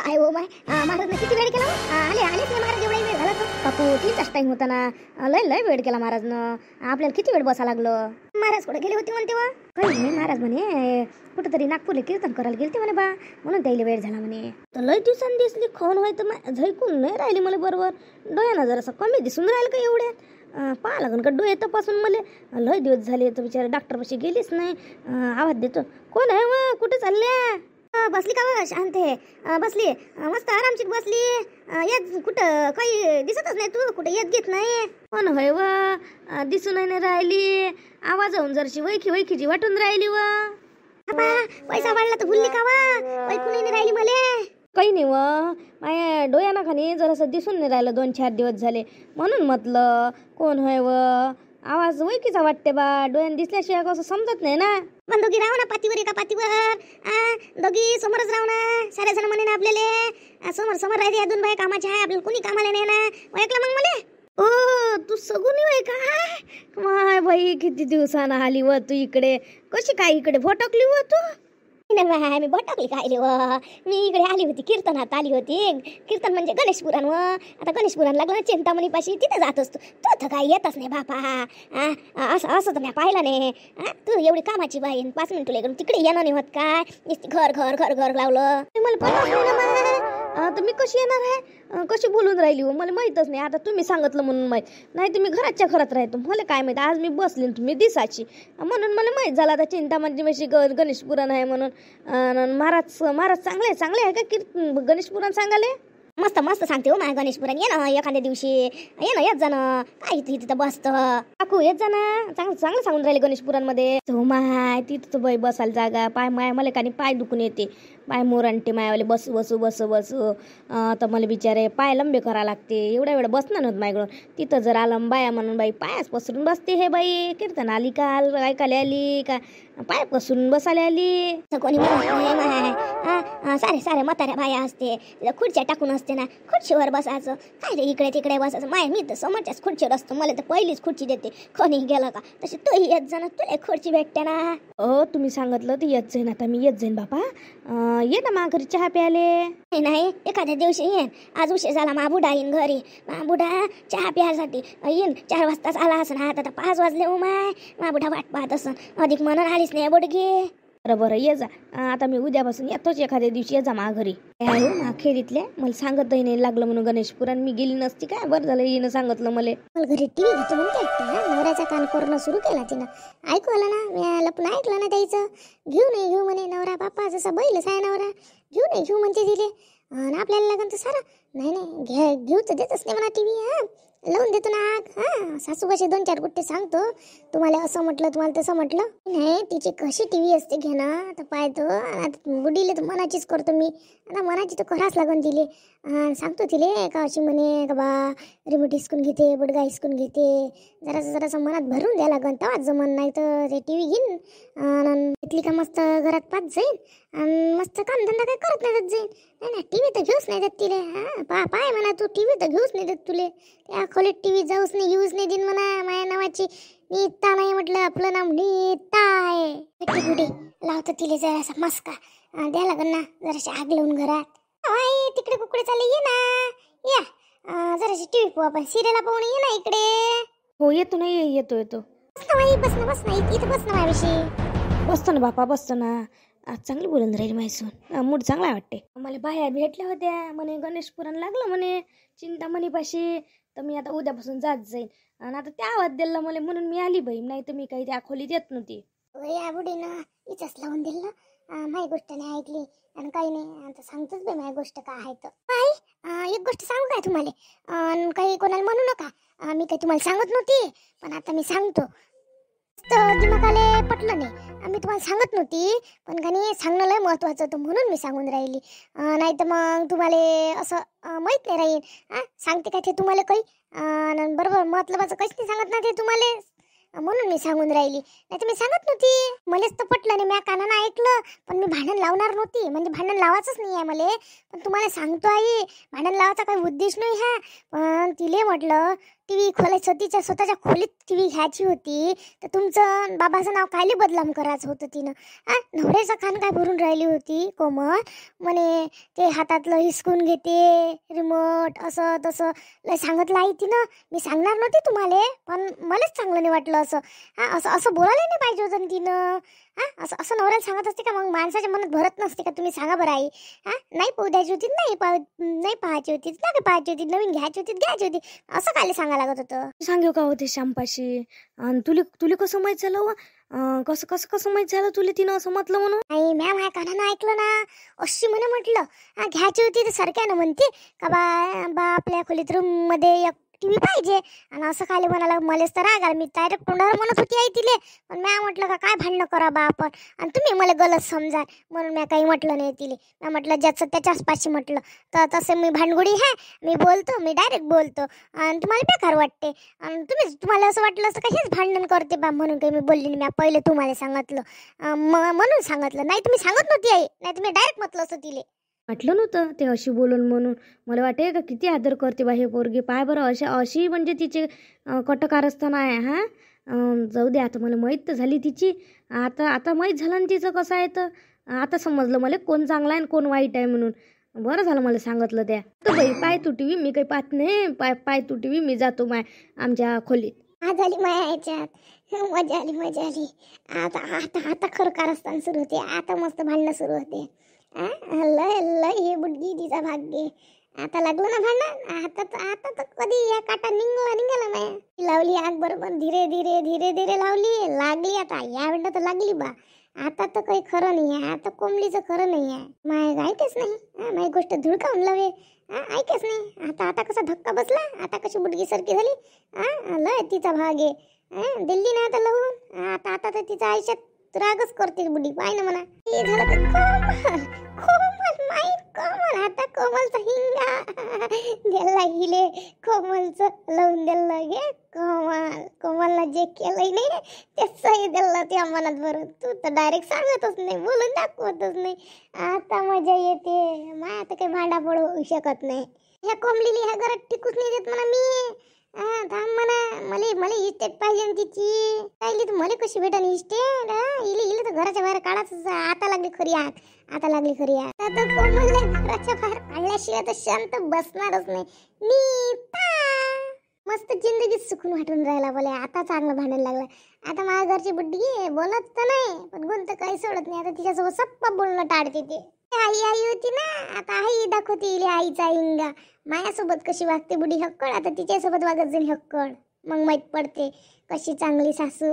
काय हो माय महाराजनं किती वेळ केला हो? आलेच नाही महाराज, एवढा वेळ झाला तर काकू तीच टाइम होता ना. लय वेळ केला महाराजनं. आपल्याला किती वेळ बसा लागलं. महाराज कुठे गेले होते म्हणते वा? काही नाही, महाराज म्हणे कुठेतरी नागपूरला कीर्तन करायला गेलते म्हणे बा, म्हणून त्याला वेळ झाला म्हणे. तर लय दिवसांनी दिसली खोन व्हाय तर झैकून नाही राहिली मला बरोबर. डोळ्यानं जरासं कमी दिसून राहिलं का एवढ्यात. पाहा लागन का डोळे तपासून मला. लय दिवस झाले तर बिचारे डॉक्टरपाशी गेलीच नाही. आवाज देतो, कोण आहे व कुठे चालल्या? बसली का व शांत आहे? बसली मस्त आरामशीर बसली. येत कुठं काही दिसतच नाही, तू कुठे येत घेत नाही. कोण होय व? दिसून नाही राहिली. आवाज होऊन जरशी वैखीची वाटून राहिली व. पैसा वाढला तर भुलली का व? ऐकून नाही राहिली मले. काही नाही व, माझ्या डोळ्याना खाली जरासं दिसून नाही राहिलं 2-4 दिवस झाले, म्हणून म्हटलं कोण होय व. आवाज वैकीचा वाटते बा, डोळ्यानं दिसल्याशिवाय कसं समजत नाही ना. पण दोघी राहू ना पातीवर, एका पातीवर दोघी समोरच राहू ना. सारे जण म्हणे ना आपल्याला समोर राहते या 2 बाया कामाच्या आहे, आपल्याला कोणी कामाला नाही ना. ओळखलं मग मला? ओ तू सगुनी होय का? माय बाई किती दिवसानं आली व तू इकडे. कशी काय इकडे भटकली व तू? नाही मी भटकली काय रे व. मी इकडे आली होती, कीर्तनात आली होती. कीर्तन म्हणजे गणेश पुराण व. आता गणेश पुराण लागलं ना चिंतामणीपाशी, तिथे जात असतो. तू तर काय येतच नाही बापा. असं तर मी पाहिलं नाही. तू एवढी कामाची बाई 5 मिनिट तुला तिकडे येणं नाही होत काय? घर लावलं मला पण. तर मी कशी येणार आहे? कशी बोलून राहिली हो मला माहीतच नाही. आता तुम्ही सांगितलं म्हणून माहीत नाही, तुम्ही घराच्या घरात राहतो मला काय माहीत. आज मी बसली तुम्ही दिसाची, म्हणून मला माहीत झालं आता चिंतामणी म्हणजे गणेश पुराण आहे म्हणून. महाराज चांगले आहे का गणेश पुराण सांगाले? मस्त सांगते हो माझ्या गणेश पुराण. ये ना एखाद्या दिवशी, ये ना येत जाणं. काय तिथं बसतं काकू, येत जाणं. चांगलं सांगून राहिले गणेश पुराण मध्ये. हो माय तिथं बाई बसायला जागा पाय माय मला का पाय दुखून येते. पाय मोरांटे मायावाले बसू तर मला बिचारे पाय लंबे करा लागते. एवढ्या वेळ बसणार नव्हतं माझ्याकडून. तिथं जर आलं बाया म्हणून बाई पायाच पसरून बसते. हे बाई कीर्तन आली का ऐकायला आली का पाय पसरून बसायला आली? कोणी सारे म्हाताऱ्या बाया असते, खुर्च्या टाकून असते ना, खुर्चीवर बसायचं. काय रे इकडे तिकडे बसायचं. माय मी तर समोरच्याच खुर्चीवर असतो, मला तर पहिलीच खुर्ची देते. कोणी गेलं का तशी तूही येत जा ना, तुला खुर्ची भेटते ना. तुम्ही सांगितलं तर येत जाईन. आता मी येत जाईन बापा. ये ना मा घरी चहा प्याले. नाही एखाद्या दिवशी येईन. आज उशीर झाला, मा बुडा येईन घरी. मा बुडा चहा प्यायसाठी येईन. 4 वाजताच आला असं ना. आता 5 वाजले हो माय. मा बुडा वाट पाहत असं. अधिक म्हणून आलीच नाही बुडगी. बरं ये जा. आता मी उद्यापासून येतोच एखाद्या दिवशी. ये जा मा घरी. मा खेरीतल्या मला सांगतही नाही लागलं म्हणून गणेश पुराण. मी गेली नसती काय, बरं झालं येणं सांगितलं मला. घरी टीव्ही घेतो म्हणते. नवऱ्याचा कान करणं सुरू केला तिनं. ऐकू आलं ना, मी लपून ऐकलं ना त्याचं. घेऊ म्हणे नवरा बाप्पा, जसा बैलच आहे नवरा. घेऊ म्हणते दिले. आणि आपल्याला लागन तर सारा नाही घेऊ तर देतच नाही म्हणा टीव्ही. लावून देतो ना. सासूबाशी 2-4 गुट्टे सांगतो. तुम्हाला असं म्हटलं, तुम्हाला तसं म्हटलं नाही. तिची कशी टीव्ही असते घे ना. आता पाहतो. आता बुडीले तर मनाचीच करतो मी. आता मनाची तर कराच लागून दिले. सांगतो तिले का अशी म्हणे का बा रिमोट हिसकून घेते, बुडगा हिसकून घेते. जरासं मनात भरून द्या लागन तेव्हाच जमन. नाही तर ते टीव्ही घेईन घेतली का मस्त घरात पाच जाईन आणि मस्त कामधंदा काही करत नाही जाईन. नाही टीव्ही तर घेऊच नाही देत तिले. पाय म्हणा तू टीव्ही तर घेऊच नाही देत तुले. त्या खोलीत टीव्ही जाऊच नाही, यूज नाही दिन म्हणा. माझ्या नावाची नीता नाही म्हटलं, आपलं नाव नीता आहे. गुडी लावतो तिले जरासा मस्का द्या लागन ना. जराशी आग लावून घरात. तिकडे कुकडे चालले ये ना. या जराशी टीव्ही पाहू आपण, सिरियल पाहून ये ना इकडे. हो येतो ना, येतो. बस ना इथं बस ना माझ्याविषयी. बसतो ना बापा, बसतो ना. आज चांगली बोलून राहील माझ्यासून. मूड चांगला वाटते. मला बाया भेटल्या होत्या म्हणे गणेश पुराण लागलं म्हणे चिंतामणीपाशी. तर मी आता उद्यापासून जात जाईन. आणि आता त्या आवाज दिला मला म्हणून मी आली बाई. नाही तर मी काही त्या खोलीत येत नव्हती. या बुडीनं इथंच लावून दिलं. माझी गोष्ट नाही ऐकली आणि काही नाही. आता सांगतोच बाई माझी गोष्ट काय आहे तर. बाई एक गोष्ट सांगू काय तुम्हाला? काही कोणाला म्हणू नका. मी काही तुम्हाला सांगत नव्हती, पण आता मी सांगतो. दिमागाले पटलं नाही. मी तुम्हाला सांगत नव्हती, पण काही सांगणं लय महत्वाचं होतं म्हणून मी सांगून राहिली. नाही तर मग तुम्हाला असं माहित नाही राहील. सांगते काय ते तुम्हाला काही बरोबर मतलबाचं काहीच नाही सांगत ना ते तुम्हाला. म्हणून मी सांगून राहिली, नाही तर मी सांगत नव्हती. मलाच तर पटलं नाही, म्या कानानं ऐकलं, पण मी भांडण लावणार नव्हती. म्हणजे भांडण लावायचंच नाही आहे मला. पण तुम्हाला सांगतो आई, भांडण लावायचा काही उद्देश नाही हा. पण तिले म्हटलं टीव्ही खोलायचं, तिच्या स्वतःच्या खोलीत टीव्ही घ्यायची होती, तर तुमचं बाबाचं नाव कायले बदनाम करायचं होतं तिनं. नवऱ्याचं खान काय भरून राहिली होती कोमल. म्हणे ते हातातलं हिसकून घेते रिमोट, असं तसं लय सांगितलं आई तिनं. मी सांगणार नव्हती तुम्हाला, पण मलाच चांगलं नाही वाटलं असं. असं असं बोलायला नाही पाहिजे होतं तिनं. असं असं नवऱ्याला सांगत असते का? मग माणसाच्या मनात भरत नसते का? तुम्ही सांगा बरं आई. नाही पाहू द्यायची होती, नाही पाहायची होती, नाही पाहायची होती, नवीन घ्यायची होती घ्यायची होती, असं काय सांगा लागत होतं. सांगू का होते श्यामपाशी? आणि तुले कसं माहित झालं व? कसं कसं कसं माहित झालं तुला तिनं असं म्हटलं म्हणून? आई मॅम ह्या कानानं ऐकलं ना, अशी म्हटलं घ्यायची होती तर सारख्यानं म्हणते का बा आपल्या खोलीत रूम मध्ये एक टीव्ही पाहिजे. आणि असं काय म्हणाला, मलाच तर राग आला. मी डायरेक्ट तोंडावर म्हणत होती आई तिले, पण म्या म्हटलं का काय भांडणं करा बा आपण, आणि तुम्ही मला गलत समजा, म्हणून मी काही म्हटलं नाही तिले. मी म्हटलं ज्याचं त्याच्याच पाशी म्हटलं. तर तसं मी भांडगुडी आहे, मी बोलतो, मी डायरेक्ट बोलतो, आणि तुम्हाला बेकार वाटते. आणि तुम्हाला असं वाटलं असं का हेच भांडण करते बा, म्हणून काही मी बोलली नाही. मी पहिले तुम्हाला सांगितलं, म्हणून सांगितलं. नाही तुम्ही सांगत नव्हती आई, नाही तुम्ही डायरेक्ट म्हटलं असं तिले. वाटलं नव्हतं ते अशी बोलून म्हणून. मला वाटे का किती आदर करते बा हे पोरगी. पाय बरं, अशी म्हणजे तिचे कटकारस्थान आहे. जाऊ दे, आता मला माहीत तर झाली तिची. आता माहीत झालं ना तिचं कसं आहे. तर आता समजलं मला कोण चांगला आहे आणि कोण वाईट आहे म्हणून. बरं झालं मला सांगितलं त्या. तर बाई पाय तू टीव्ही, मी काही पाहत नाही. पाय तू टीव्ही, मी जातो आमच्या खोलीत. आज आली माया याच्यात, मजा आली. आता खरं कारस्थान सुरू होते. आता मस्त भांडणं सुरू होते. लय हे बुडगी तिचा भाग्य. आता लागलं ना भांडण. आता तर कधी या काटा निघाला नाही. लावली आग बरोबर, धीरे धीरे लावली, लागली. आता या वेळेला तर लागली बा. आता तर काही खरं नाही आहे. आता कोंबडीचं खरं नाही आहे. माय ऐकच नाही, माझी गोष्ट धुडकावून लावे. ऐकच नाही. आता कसा धक्का बसला, आता कशी बुडगी सारखी झाली. लय तिचा भाग आहे. दिल्ली ना आता लावून. आता तर तिच्या आयुष्यात रागच करते बुडी. पाय ना म्हणा हे झालं तर कोमल आता कोमलचा हिंगा दिला हिले. कोमलचं लावून दिलं गे. कोमलला जे केलंय नाही ते सही दिलं त्या मनात भरून. तू तर डायरेक्ट सांगतच नाही, बोलून दाखवतच नाही. आता मजा येते. माय आता काही भांडा होऊ शकत नाही. ह्या कोंबलीली ह्या घरात टिकूच नाही देत म्हणा मी. थांब म्हणा, मला इस्टेट पाहिजे तिची. पाहिली तर मला कशी भेटन इस्टेट. इले तर घराच्या बाहेर काढाच. आता लागली खरी आग. आता कोमलला घराच्या बाहेर काढल्याशिवाय तर शांत बसणारच नाही. मस्त जिंदगीत सुकून वाटून राहिला बोले. आता चांगलं भांडायला लागलं. आता माझ्या घरची बुड्डी बोलत तर नाही, पण गुण तर काही सोडत नाही. आता तिच्यासोबत सप्पा बोलणं टाळते ते. आई होती ना, आता आई दाखवते इले आईचा इंगा. माझ्यासोबत कशी वागते बुडी हक्कड, आता तिच्यासोबत वागत जाईल हक्कड. मग माहीत पडते कशी चांगली सासू.